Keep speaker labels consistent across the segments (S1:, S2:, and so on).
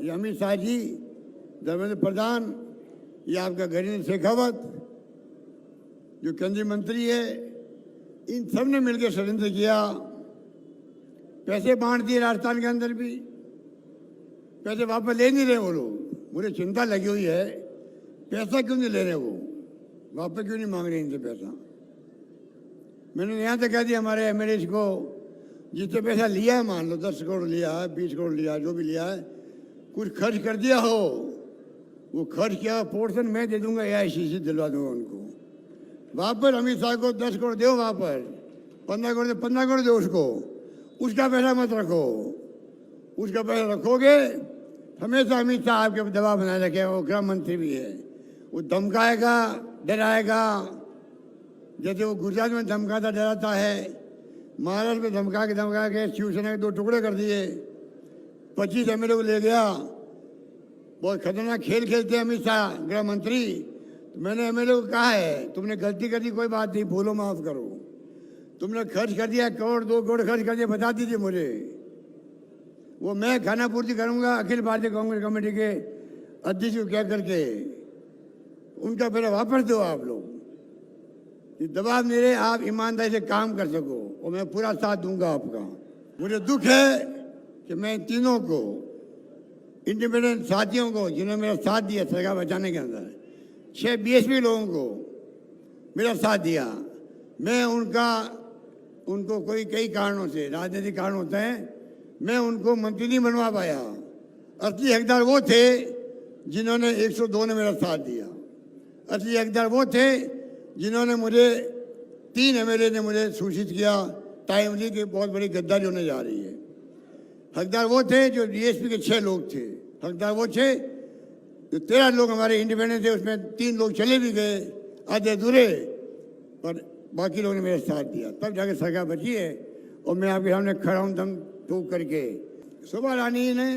S1: ये अमित शाह जी, धर्मेंद्र प्रधान, ये आपका गजेंद्र शेखावत जो केंद्रीय मंत्री है, इन सब ने मिलकर षड्यंत्र किया। पैसे बांट दिए राजस्थान के अंदर भी, पैसे वापस ले नहीं रहे वो लोग। मुझे चिंता लगी हुई है, पैसा क्यों नहीं ले रहे वो, वापस क्यों नहीं मांग रहे इनसे पैसा। मैंने यहाँ तक कह दिया हमारे एमएलए को, जितने पैसा लिया है, मान लो 10 करोड़ लिया है, 20 करोड़ लिया है, जो भी लिया है, कुछ खर्च कर दिया हो, वो खर्च किया पोर्शन मैं दे दूंगा, AICC दिलवा दूंगा उनको। वापस अमित शाह को 10 करोड़ दो, वापस 15 करोड़ 15 करोड़ दो उसको, उसका पैसा मत रखो। उसका पैसा रखोगे हमेशा अमित शाह आपके दबाव बनाए रखेगा। वो गृह मंत्री भी है, वो धमकाएगा, डराएगा। जैसे वो गुजरात में धमकाता डराता है, महाराष्ट्र में धमका के शिवसेना के 2 टुकड़े कर दिए, 25 MLA को ले गया। बहुत खतरनाक खेल खेलते हैं अमित शाह गृह मंत्री। तो मैंने MLA को कहा है, तुमने गलती कर दी, कोई बात नहीं, भूलो माफ करो। तुमने खर्च कर दिया, 1 करोड़ 2 करोड़ खर्च कर दिया, बता दीजिए मुझे, वो मैं खाना पूर्ति करूंगा अखिल भारतीय कांग्रेस कमेटी के अध्यक्ष को कह करके। उनका पैसा वापस दो आप लोग, ये दबाव नहीं रहे, आप ईमानदारी से काम कर सको और मैं पूरा साथ दूंगा आपका। मुझे दुख है कि मैं तीनों को, इंडिपेंडेंट साथियों को जिन्होंने मेरा साथ दिया सरकार बचाने के अंदर, 6 BSP लोगों को मेरा साथ दिया, मैं उनको कई कारणों से, राजनीतिक कारण होते हैं, मैं उनको मंत्री नहीं बनवा पाया। असली हकदार वो थे जिन्होंने 102 ने मेरा साथ दिया। असली हकदार वो थे जिन्होंने मुझे 3 MLA ने मुझे सूचित किया टाइमली कि बहुत बड़ी गद्दारी होने जा रही है। हकदार वो थे जो DSP के 6 लोग थे। हकदार वो थे जो 13 लोग हमारे इंडिपेंडेंट थे, उसमें 3 लोग चले भी गए आधे अधूरे, पर बाकी लोगों ने मेरा साथ दिया, तब जाके सरकार बची है। और मैं आपके सामने खड़ा हूँ दम टूक करके। शोभा रानी ने,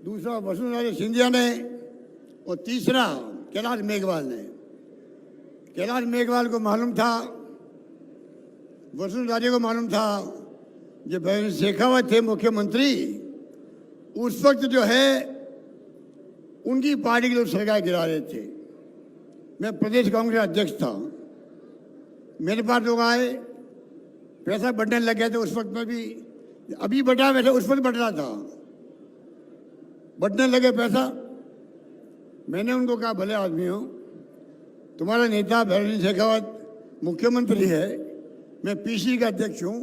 S1: दूसरा वसुंधरा सिंधिया ने, और तीसरा कैलाश मेघवाल ने। कैलाश मेघवाल को मालूम था, वसुंधरा को मालूम था, जब भैरव शेखावत थे मुख्यमंत्री, उस वक्त जो है उनकी पार्टी के लोग सरकार गिरा रहे थे। मैं प्रदेश कांग्रेस अध्यक्ष था, मेरे पास लोग आए, पैसा बढ़ने लग गया था उस वक्त में भी, अभी बढ़ा वैसे उस वक्त बढ़ रहा था, बढ़ने लगे पैसा। मैंने उनको कहा, भले आदमी हो, तुम्हारा नेता भैरव शेखावत मुख्यमंत्री है, मैं PC का अध्यक्ष हूँ,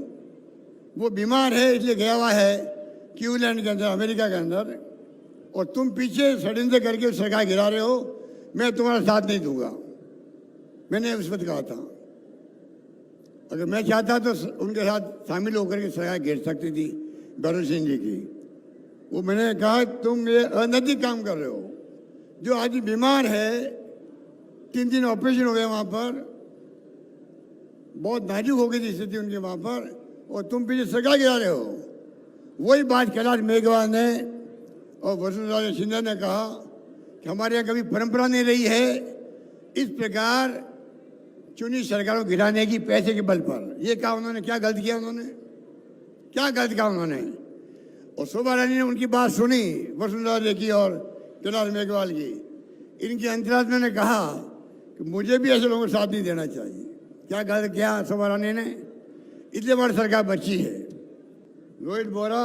S1: वो बीमार है इसलिए गया हुआ है क्यूलैंड के अंदर, अमेरिका के अंदर, और तुम पीछे षड्यंत्र करके सरकार गिरा रहे हो, मैं तुम्हारा साथ नहीं दूंगा। मैंने उस वक्त कहा था, अगर मैं चाहता तो उनके साथ शामिल होकर के सरकार गिर सकती थी भैरव सिंह जी की। वो मैंने कहा, तुम ये अनैतिक काम कर रहे हो। जो आदमी बीमार है, 3 ऑपरेशन हो गए वहाँ पर, बहुत नाजुक हो गई थी स्थिति उनके वहाँ पर, और तुम पीछे सरकार गिरा रहे हो। वही बात कैलाश मेघवाल ने और वसुंधरा सिंधिया ने कहा कि हमारे यहाँ कभी परंपरा नहीं रही है इस प्रकार चुनी सरकारों को गिराने की पैसे के बल पर। ये कहा उन्होंने, क्या गलत किया उन्होंने, क्या गलत किया उन्होंने। और शोभा रानी ने उनकी बात सुनी, वसुंधरा की और कैलाश मेघवाल की। इनके अंतरात्मा ने कहा कि मुझे भी ऐसे लोगों को साथ नहीं देना चाहिए। क्या गलत किया शोभा रानी ने, इसलिए बड़ी सरकार बची है। रोहित बोरा,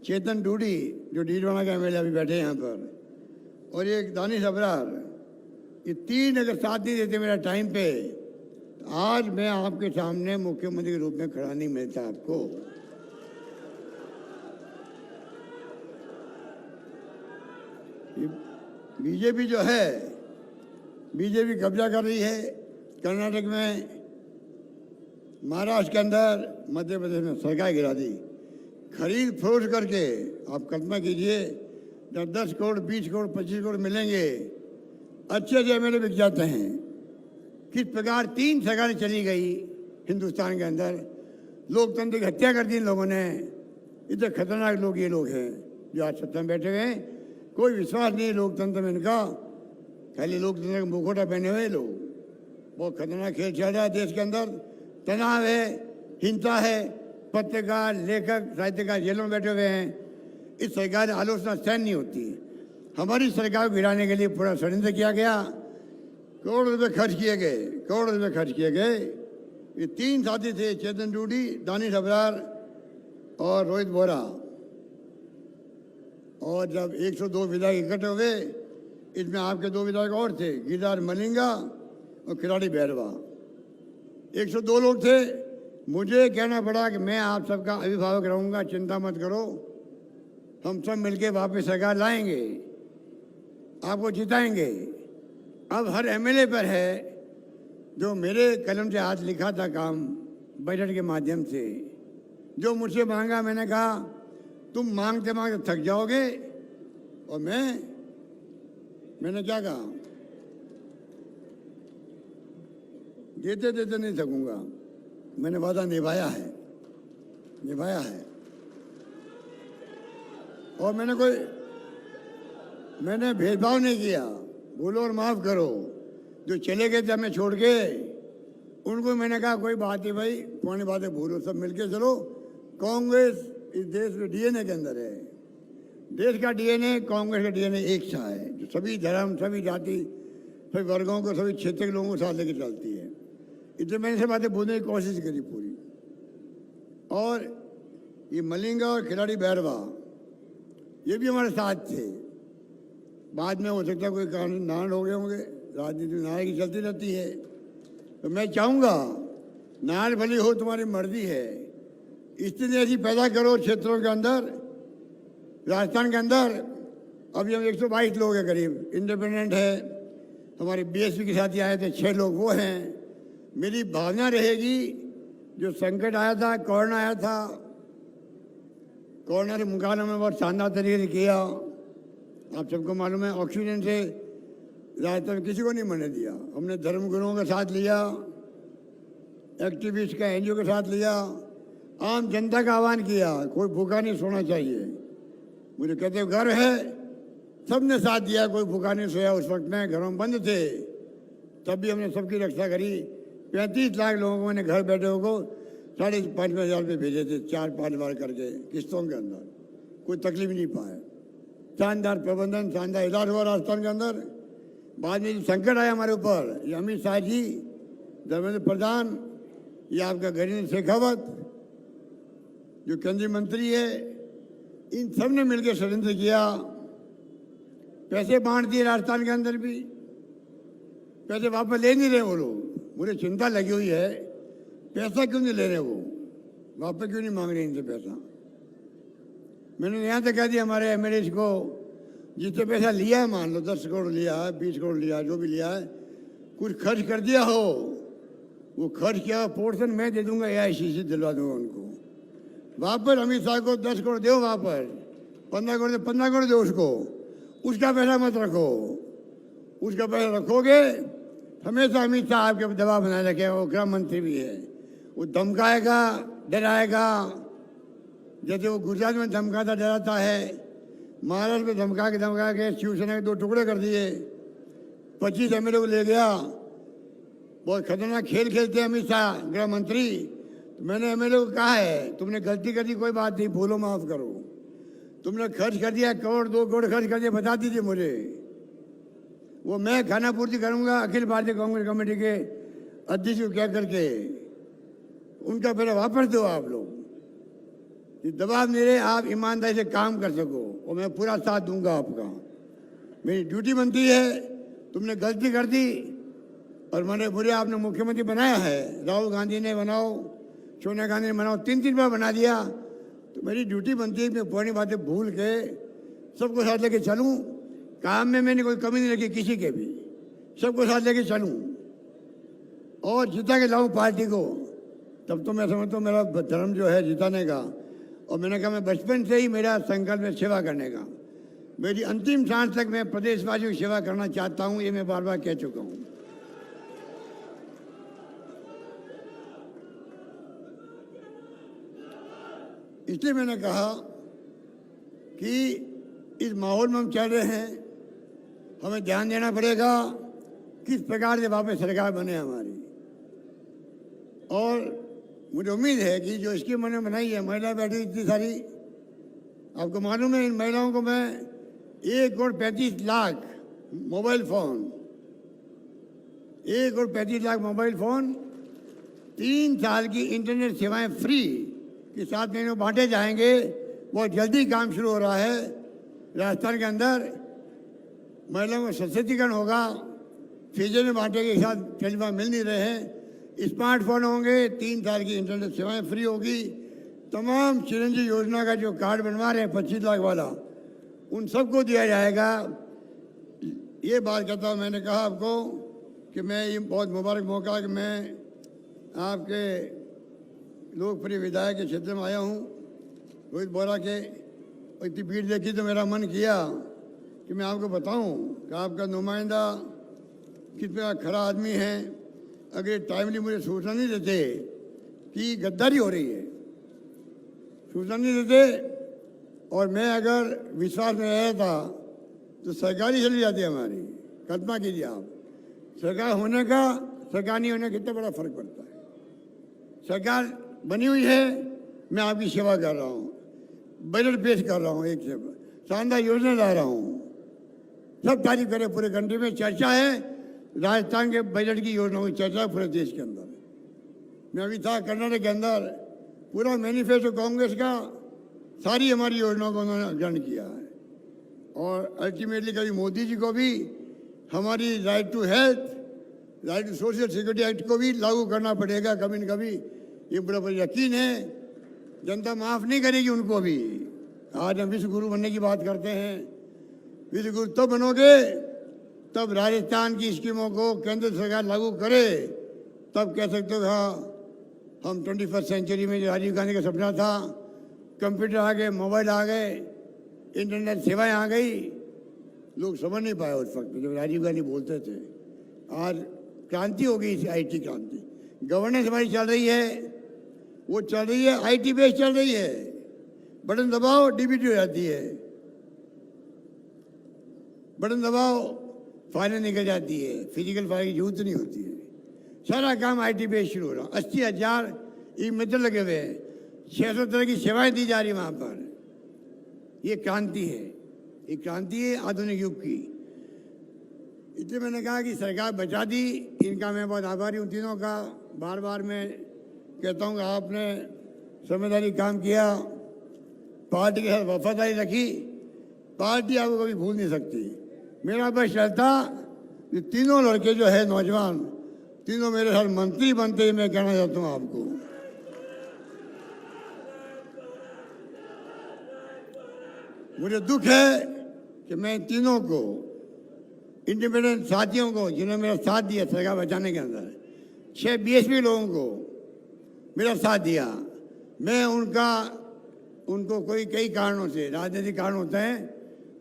S1: चेतन डूडी जो डीडवाना का MLA अभी बैठे यहाँ पर, और एक दानिश अबरार, ये 3 अगर साथ नहीं देते मेरा टाइम पे, तो आज मैं आपके सामने मुख्यमंत्री के रूप में खड़ा नहीं मिलता आपको। बीजेपी जो है, बीजेपी कब्जा कर रही है कर्नाटक में, महाराष्ट्र के अंदर, मध्य प्रदेश में सरकार गिरा दी। खरीद फरोख्त करके आप कल्पना कीजिए, जब 10 करोड़ 20 करोड़ 25 करोड़ मिलेंगे, अच्छे से MLA बिक जाते हैं। किस प्रकार 3 सरकारें चली गई हिंदुस्तान के अंदर, लोकतंत्र की हत्या कर दी इन लोगों ने। इतने खतरनाक लोग ये लोग हैं जो आज सत्ता में बैठे हुए हैं। कोई विश्वास नहीं है लोकतंत्र में इनका, खाली लोकतंत्र का मुखौटा पहने हुए लोग। बहुत खतरनाक खेल चल रहा है देश के अंदर, तनाव है, हिंसा है, पत्रकार, लेखक, साहित्यकार जेलों में बैठे हुए हैं। इस सरकार की आलोचना सहन नहीं होती। हमारी सरकार को गिराने के लिए पूरा षड्यंत्र किया गया, करोड़ों रुपए खर्च किए गए, करोड़ों रुपए खर्च किए गए। ये 3 साथी थे, चेतन डूडी, दानिश अबरार और रोहित बोरा। और जब 102 विधायक इकट्ठे हुए, इसमें आपके 2 विधायक और थे, गिरिराज मलिंगा और खिलाड़ी बैरवा। 102 लोग थे। मुझे कहना पड़ा कि मैं आप सबका अभिभावक रहूँगा, चिंता मत करो, हम सब मिलके वापस सरकार लाएंगे, आपको जिताएंगे। अब हर एमएलए पर है जो मेरे कलम से हाथ लिखा था काम बजट के माध्यम से, जो मुझसे मांगा। मैंने कहा तुम मांगते मांगते थक जाओगे, और मैंने क्या कहा, देते देते नहीं थकूंगा। मैंने वादा निभाया है, निभाया है। और मैंने भेदभाव नहीं किया। भूलो और माफ़ करो। जो चले गए थे हमें छोड़ के, उनको मैंने कहा कोई बात नहीं भाई, पुरानी बातें भूलो, सब मिलके चलो। कांग्रेस इस देश में डीएनए के अंदर है। देश का डीएनए, कांग्रेस का डीएनए एक सा है, जो सभी धर्म, सभी जाति, सभी वर्गों को, सभी क्षेत्र के लोगों को साथ लेकर चलती है। इसलिए मैंने सब बातें बोलने की कोशिश करी पूरी। और ये मलिंगा और खिलाड़ी बैरवा, ये भी हमारे साथ थे। बाद में हो सकता है कोई कारण नारायण हो गए होंगे, राजनीति में नारायण की चलती रहती है। तो मैं चाहूँगा नारायण भली हो, तुम्हारी मर्जी है, स्थिति ऐसी पैदा करो क्षेत्रों के अंदर, राजस्थान के अंदर। अभी हम 122 लोग हैं करीब, इंडिपेंडेंट है, हमारे बीएसपी के साथी आए थे 6 लोग वो हैं। मेरी भावना रहेगी, जो संकट आया था, कोरोना आया था, कोरोना से मुकाबला में बहुत शानदार तरीके से किया। आप सबको मालूम है, ऑक्सीजन से राजस्थान में किसी को नहीं मरने दिया। हमने धर्मगुरुओं का साथ लिया, एक्टिविस्ट का, एनजीओ के साथ लिया, आम जनता का आह्वान किया, कोई भूखा नहीं सोना चाहिए। मुझे कहते हुए गर्व है, सबने साथ दिया, कोई भूखा नहीं सोया। उस वक्त में घरों में बंद थे, तब भी हमने सबकी रक्षा करी। 35 लाख लोगों को मैंने घर बैठे को 5,500 रुपये भेजे थे, 4-5 बार करके किस्तों के अंदर। कोई तकलीफ नहीं पाया। शानदार प्रबंधन, शानदार इलाज हुआ राजस्थान के अंदर। बाद में जो संकट आया हमारे ऊपर, ये अमित शाह जी, धर्मेंद्र प्रधान, ये आपका गजेंद्र शेखावत जो केंद्रीय मंत्री है, इन सब ने मिलकर षड्यंत्र किया। पैसे बांट दिए राजस्थान के अंदर भी, पैसे वापस ले नहीं रहे वो लोग। मुझे चिंता लगी हुई है, पैसा क्यों नहीं ले रहे वो, वापस क्यों नहीं मांग रहे इनसे पैसा। मैंने यहाँ तक कह दिया हमारे एमएलए को, जितने पैसा लिया है, मान लो 10 करोड़ लिया है, 20 करोड़ लिया है, जो भी लिया है, कुछ खर्च कर दिया हो, वो खर्च किया पोर्शन मैं दे दूंगा, AICC दिलवा दूंगा उनको वापस। अमित शाह को 10 करोड़ दो वापस, 15 करोड़ 15 करोड़ दो उसको, उसका पैसा मत रखो। उसका पैसा रखोगे, हमेशा अमित शाह आपके दबाव बनाए रखेगा। वो गृह मंत्री भी है, वो धमकाएगा, डराएगा। जैसे वो गुजरात में धमकाता डराता है, महाराष्ट्र में धमका के शिवसेना के 2 टुकड़े कर दिए, 25 एमएलए को ले गया। बहुत खतरनाक खेल खेलते हैं अमित शाह गृह मंत्री। तो मैंने एमएलए को कहा है, तुमने गलती कर दी, कोई बात नहीं, भूलो माफ करो। तुमने खर्च कर दिया, 1 करोड़ 2 करोड़ खर्च कर दिया, बता दीजिए मुझे, वो मैं खाना पूर्ति करूंगा। अखिल भारतीय कांग्रेस कमेटी के अध्यक्ष को कह करके उनका पैसा वापस दो। आप लोग दबाव नहीं रहे, आप ईमानदारी से काम कर सको, और मैं पूरा साथ दूंगा आपका। मेरी ड्यूटी बनती है। तुमने गलती कर दी और मुझे आपने मुख्यमंत्री बनाया है, राहुल गांधी ने बनाओ, सोनिया गांधी ने बनाओ, 3-3 बार बना दिया। तो मेरी ड्यूटी बनती है, मैं पुरानी बातें भूल के सबको साथ लेके चलूँ। काम में मैंने कोई कमी नहीं रखी किसी के भी, सबको साथ लेके चलूँ और जिता के लाऊं पार्टी को। तब तो मैं समझता हूँ मेरा धर्म जो है जिताने का। और मैंने कहा मैं बचपन से ही मेरा संकल्प है सेवा करने का। मेरी अंतिम सांस तक मैं प्रदेशवासियों की सेवा करना चाहता हूँ, ये मैं बार बार कह चुका हूँ। इसलिए मैंने कहा कि इस माहौल में हम चल रहे हैं, हमें ध्यान देना पड़ेगा किस प्रकार से वापस सरकार बने हमारी। और मुझे उम्मीद है कि जो इसकी मैंने बनाई है, महिला बैठी इतनी सारी, आपको मालूम है इन महिलाओं को मैं 1,35,00,000 मोबाइल फ़ोन, 1,35,00,000 मोबाइल फ़ोन, 3 साल की इंटरनेट सेवाएं फ्री के साथ में बांटे जाएंगे। बहुत जल्दी काम शुरू हो रहा है राजस्थान के अंदर। महिलाओं का सशक्तिकरण होगा, फीजे में बांटे के साथ तजर्बा मिल नहीं रहे हैं। स्मार्टफोन होंगे, 3 साल की इंटरनेट सेवाएं फ्री होगी। तमाम चिरंजीवी योजना का जो कार्ड बनवा रहे हैं 25 लाख वाला, उन सबको दिया जाएगा। ये बात कहता हूँ, मैंने कहा आपको कि मैं ये बहुत मुबारक मौका कि मैं आपके लोकप्रिय विधायक के क्षेत्र में आया हूँ रोहित बोरा के। इतनी भीड़ देखी तो मेरा मन किया कि मैं आपको बताऊं कि आपका नुमाइंदा कितना खरा आदमी है। अगर टाइमली मुझे सूचना नहीं देते कि गद्दारी हो रही है, सूचना नहीं देते, और मैं अगर विश्वास में रहा था तो सरकार ही चली जाती है हमारी। कल्पना कीजिए आप, सरकार होने का सरकार नहीं होने का कितना बड़ा फर्क पड़ता है। सरकार बनी हुई है, मैं आपकी सेवा कर रहा हूँ, बजट पेश कर रहा हूँ, एक से शानदार योजना ला रहा हूँ, सब तारीफ करें। पूरे कंट्री में चर्चा है राजस्थान के बजट की योजनाओं की चर्चा पूरे देश के अंदर। मैं अभी था कर्नाटक के अंदर, पूरा मैनिफेस्टो कांग्रेस का सारी हमारी योजनाओं को उन्होंने ग्रहण किया है। और अल्टीमेटली कभी मोदी जी को भी हमारी right to health, right to social security act को भी लागू करना पड़ेगा कभी न कभी। ये पूरा पर यकीन है, जनता माफ़ नहीं करेगी उनको भी। आज हम विश्व गुरु बनने की बात करते हैं। विश्व गुरु तब बनोगे तब राजस्थान की स्कीमों को केंद्र सरकार लागू करे, तब कह सकते हो हाँ हम 21st सेंचुरी में जो राजीव गांधी का सपना था, कंप्यूटर आ गए, मोबाइल आ गए, इंटरनेट सेवाएं आ गई। लोग समझ नहीं पाए उस वक्त जब राजीव गांधी बोलते थे। आज क्रांति हो गई, IT क्रांति। गवर्नेंस हमारी चल रही है, वो चल रही है IT बेस्ड चल रही है। बटन दबाओ DBT हो जाती है, बटन दबाओ फाइलें निकल जाती है, फिजिकल फाइल की जरूरत नहीं होती है। सारा काम IT बेस्ड शुरू हो रहा। 80,000 ई-मित्र लगे हुए हैं, 600 तरह की सेवाएं दी जा रही वहाँ पर। ये क्रांति है, ये क्रांति है आधुनिक युग की। इसलिए मैंने कहा कि सरकार बचा दी, इनका मैं बहुत आभारी हूँ तीनों का। बार बार मैं कहता हूँ कि आपने समझदारी काम किया, पार्टी के साथ वफादारी रखी, पार्टी आपको कभी भूल नहीं सकती। मेरा बस चलता ये तीनों लड़के जो है नौजवान, तीनों मेरे साथ मंत्री बनते ही मैं कहना चाहता हूँ आपको। मुझे दुख है कि मैं तीनों को, इंडिपेंडेंट साथियों को जिन्होंने मेरा साथ दिया सरकार बचाने के अंदर, 6 BSP लोगों को मेरा साथ दिया, मैं उनको कई कारणों से, राजनीतिक कारण होते हैं,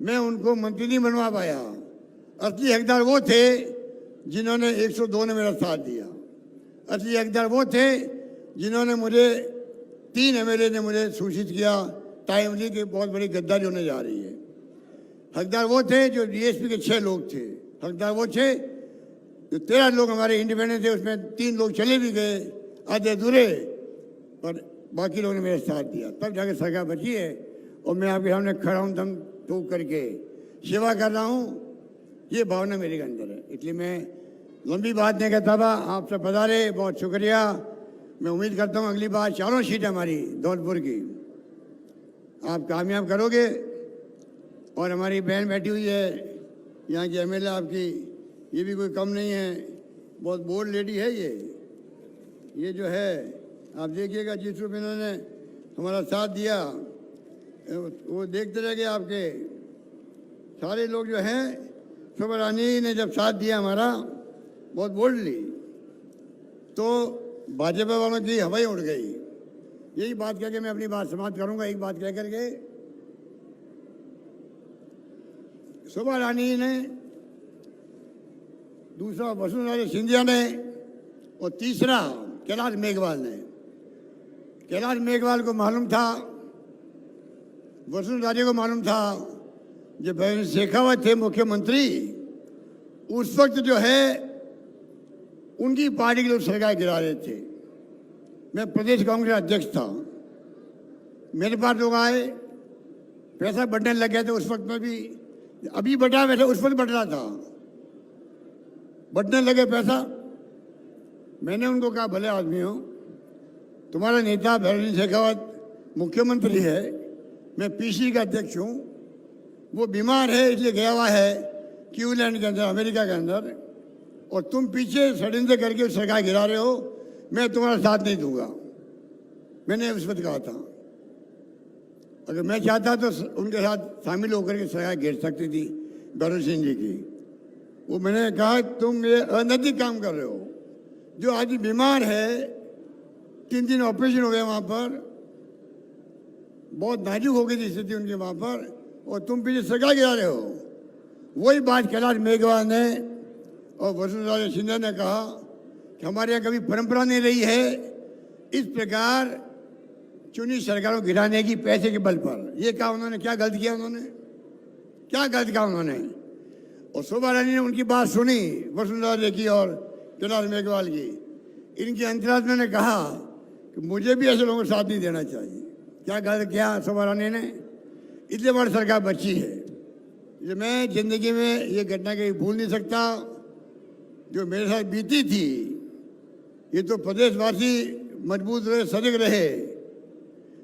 S1: मैं उनको मंत्री नहीं बनवा पाया। असली हकदार वो थे जिन्होंने 102 ने मेरा साथ दिया। असली हकदार वो थे जिन्होंने मुझे 3 MLA ने मुझे सूचित किया टाइमली कि बहुत बड़ी गद्दारी होने जा रही है। हकदार वो थे जो DSP के 6 लोग थे। हकदार वो थे जो 13 लोग हमारे इंडिपेंडेंट थे, उसमें 3 लोग चले भी गए आधे अधूरे, पर बाकी लोगों ने मेरा साथ दिया, तब जाके सरकार बची है। और मैं आपके सामने खड़ा हूँ दम टूक करके सेवा कर रहा हूँ, ये भावना मेरे अंदर है। इसलिए मैं लंबी बात नहीं कहता था, आप सब पधारे, बहुत शुक्रिया। मैं उम्मीद करता हूँ अगली बार 4 सीट हमारी धौलपुर की आप कामयाब करोगे। और हमारी बहन बैठी हुई है यहाँ की MLA आपकी, ये भी कोई कम नहीं है, बहुत बोल्ड लेडी है ये जो है। आप देखिएगा जिस रूप में इन्होंने हमारा साथ दिया, वो देखते रह गए आपके सारे लोग जो हैं। शोभा रानी ने जब साथ दिया हमारा बहुत बोल्डली, तो भाजपा वालों की हवाई उड़ गई। यही बात कह के मैं अपनी बात समाप्त करूंगा। एक बात कह करके, शोभा रानी ने, दूसरा वसुंधरा सिंधिया ने, और तीसरा कैलाश मेघवाल ने। कैलाश मेघवाल को मालूम था, वसुंधरा जी को मालूम था, जब भैरव शेखावत थे मुख्यमंत्री, उस वक्त जो है उनकी पार्टी के लोग सरकार गिरा रहे थे। मैं प्रदेश कांग्रेस अध्यक्ष था, मेरे पास लोग आए, पैसा बढ़ने लग गया था उस वक्त में भी, अभी बढ़ा वैसे उस वक्त बढ़ रहा था, बढ़ने लगे पैसा। मैंने उनको कहा भले आदमी हो, तुम्हारा नेता भैरव शेखावत मुख्यमंत्री है, मैं पीसी का अध्यक्ष हूँ, वो बीमार है इसलिए गया हुआ है क्यूलैंड के अंदर, अमेरिका के अंदर, और तुम पीछे षड्यंत्र करके सरकार गिरा रहे हो, मैं तुम्हारा साथ नहीं दूंगा। मैंने उस वक्त कहा था अगर मैं चाहता तो उनके साथ शामिल होकर के सरकार गिर सकती थी भैरव सिंह जी की। वो मैंने कहा तुम ये अनैतिक काम कर रहे हो। जो आदमी बीमार है, 3 दिन ऑपरेशन हो गए वहाँ पर, बहुत नाजुक हो गई थी स्थिति उनकी वहाँ पर, और तुम पीछे सरकार गिरा रहे हो। वही बात कैलाश मेघवाल ने और वसुंधरा सिंधिया ने कहा कि हमारे यहाँ कभी परंपरा नहीं रही है इस प्रकार चुनी सरकारों गिराने की पैसे के बल पर। ये कहा उन्होंने, क्या गलत किया उन्होंने, क्या गलत कहा उन्होंने। और शोभा रानी ने उनकी बात सुनी, वसुंधरा की और कैलाश मेघवाल की। इनकी अंतरात्मा ने कहा कि मुझे भी ऐसे लोगों को साथ नहीं देना चाहिए। क्या गलत किया शोभा रानी ने, इसलिए बड़ी सरकार बची है। इसलिए मैं जिंदगी में ये घटना कहीं भूल नहीं सकता जो मेरे साथ बीती थी। ये तो प्रदेशवासी मजबूत रहे, सजग रहे।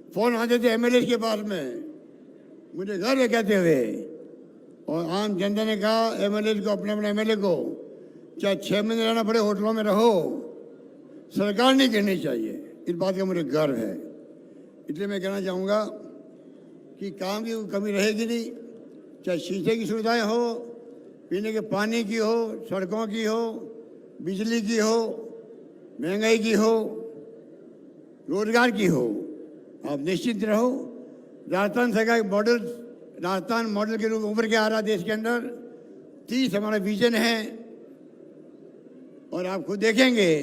S1: फोन आते थे एमएलए के पास में, मुझे गर्व है कहते हुए, और आम जनता ने कहा एमएलए को, अपने अपने एमएलए को, चाहे 6 महीने रहना पड़े होटलों में रहो, सरकार नहीं गिरनी चाहिए। इस बात का मुझे गर्व है। इसलिए मैं कहना चाहूँगा कि काम की कमी रहेगी नहीं, चाहे शीशे की सुविधाएं हो, पीने के पानी की हो, सड़कों की हो, बिजली की हो, महंगाई की हो, रोजगार की हो। आप निश्चित रहो, राजस्थान सरकार मॉडल, राजस्थान मॉडल के रूप में उभर के आ रहा देश के अंदर। 30 हमारा विजन है, और आप खुद देखेंगे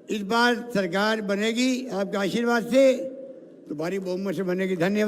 S1: इस बार सरकार बनेगी आपके आशीर्वाद से, तो भारी बहुमत से बनेगी। धन्यवाद।